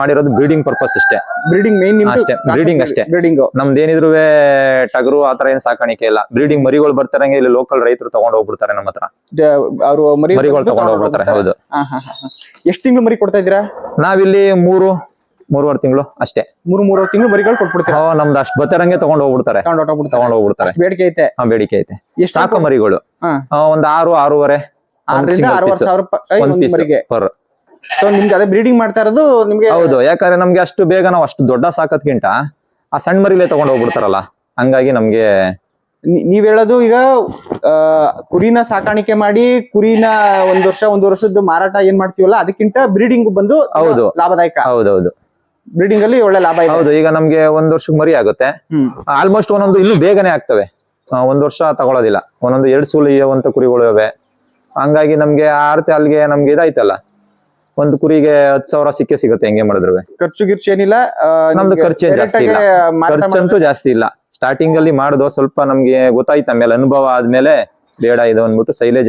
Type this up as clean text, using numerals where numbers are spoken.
ಮಾಡಿರೋದು breeding purpose ಅಷ್ಟೇ. Breeding main ಅಷ್ಟೇ, ಬ್ರೀಡಿಂಗ್ ಅಷ್ಟೇ. ಬ್ರೀಡಿಂಗ್ ನಮ್ದೇನಿದ್ರು ಟಗರು ಆತರ ಏನ್ ಸಾಕಾಣಿಕೆ ಇಲ್ಲ. ಬ್ರೀಡಿಂಗ್ ಮರಿಗಳು ಬರ್ತಾರಂಗೆ ಇಲ್ಲಿ ಲೋಕಲ್ ರೈತರು ತಗೊಂಡ್ ಹೋಗ್ಬಿಡ್ತಾರೆ ನಮ್ಮ ಹತ್ರ. ಅವರು ಮರಿಗಳು ತಗೊಂಡ್ ಹೋಗ್ಬಿಡ್ತಾರೆ. ಹೌದು. ಎಷ್ಟು ತಿಂಗಳು ಮರಿ ಕೊಡ್ತಾ ಇದ್ದೀರಾ? ನಾವಿಲ್ಲಿ 3-3.5 ತಿಂಗಳು ಅಷ್ಟೇ. 3 ತಿಂಗಳು ಮರಿಗಳು ಕೊಟ್ಬಿಡ್ತೀರಾ? ನಮ್ದು ಅಷ್ಟು ಬತ್ತರಂಗೆ ತಗೊಂಡ್ ಹೋಗ್ಬಿಡ್ತಾರೆ. ತಗೊಂಡ್ ಹೋಗ್ಬಿಡ್ತಾರೆ. ಬೇಡಿಕೆ ಐತೆ? ಬೇಡಿಕೆ ಐತೆ. ಸಾಕು ಮರಿಗಳು ಒಂದ್ 6-6.5 1 ಮರಿಗೆ. ಸೊ ನಿಮ್ಗೆ ಅದೇ ಬ್ರೀಡಿಂಗ್ ಮಾಡ್ತಾ ಇರೋದು ನಿಮ್ಗೆ? ಹೌದು, ಯಾಕಂದ್ರೆ ನಮ್ಗೆ ಅಷ್ಟು ಬೇಗ ನಾವು ಅಷ್ಟು ದೊಡ್ಡ ಸಾಕೋದ್ಕಿಂತ ಆ ಸಣ್ಣ ಮರಿಲೇ ತಗೊಂಡ್ ಹೋಗ್ಬಿಡ್ತಾರಲ್ಲ, ಹಂಗಾಗಿ ನಮ್ಗೆ. ನೀವ್ ಹೇಳೋದು ಈಗ ಕುರಿನ ಸಾಕಾಣಿಕೆ ಮಾಡಿ ಕುರಿನ 1 ವರ್ಷ 1 ವರ್ಷದ ಮಾರಾಟ ಏನ್ ಮಾಡ್ತೀವಲ್ಲ ಅದಕ್ಕಿಂತ ಬ್ರೀಡಿಂಗ್ ಬಂದು ಹೌದು ಲಾಭದಾಯಕ. ಹೌದೌದು, ಬ್ರೀಡಿಂಗ್ ಅಲ್ಲಿ ಒಳ್ಳೆ ಲಾಭ ಇದೆ. ಹೌದು. ಈಗ ನಮ್ಗೆ 1 ವರ್ಷಕ್ಕೆ ಮರಿ ಆಗುತ್ತೆ. ಆಲ್ಮೋಸ್ಟ್ ಒಂದೊಂದು ಇನ್ನೂ ಬೇಗನೆ ಆಗ್ತವೆ. 1 ವರ್ಷ ತಗೊಳ್ಳೋದಿಲ್ಲ. ಒಂದೊಂದು 2 ಸೂಲು ಇರುವಂತ ಕುರಿಗಳು ಇವೆ. ಹಂಗಾಗಿ ನಮ್ಗೆ ಅಲ್ಲಿಗೆ ನಮ್ಗೆ ಇದಾಯ್ತಲ್ಲ, ಒಂದು ಕುರಿಗೆ 10,000 ಸಿಗುತ್ತೆ. ಹೆಂಗೆ ಮಾಡಿದ್ರು ಖರ್ಚು ಗಿರ್ಚು ಏನಿಲ್ಲ. ನಮ್ದು ಖರ್ಚೇನ್ ಜಾಸ್ತಿ ಇಲ್ಲ. ಖರ್ಚಂತೂ ಜಾಸ್ತಿ ಇಲ್ಲ. ಸ್ಟಾರ್ಟಿಂಗ್ ಅಲ್ಲಿ ಮಾಡುದು ಸ್ವಲ್ಪ ನಮ್ಗೆ ಗೊತ್ತಾಯ್ತು. ಆಮೇಲೆ ಅನುಭವ ಆದ್ಮೇಲೆ ಬೇಡ ಇದು ಅಂದ್ಬಿಟ್ಟು ಸೈಲೇಜ್ ಎಲ್ಲ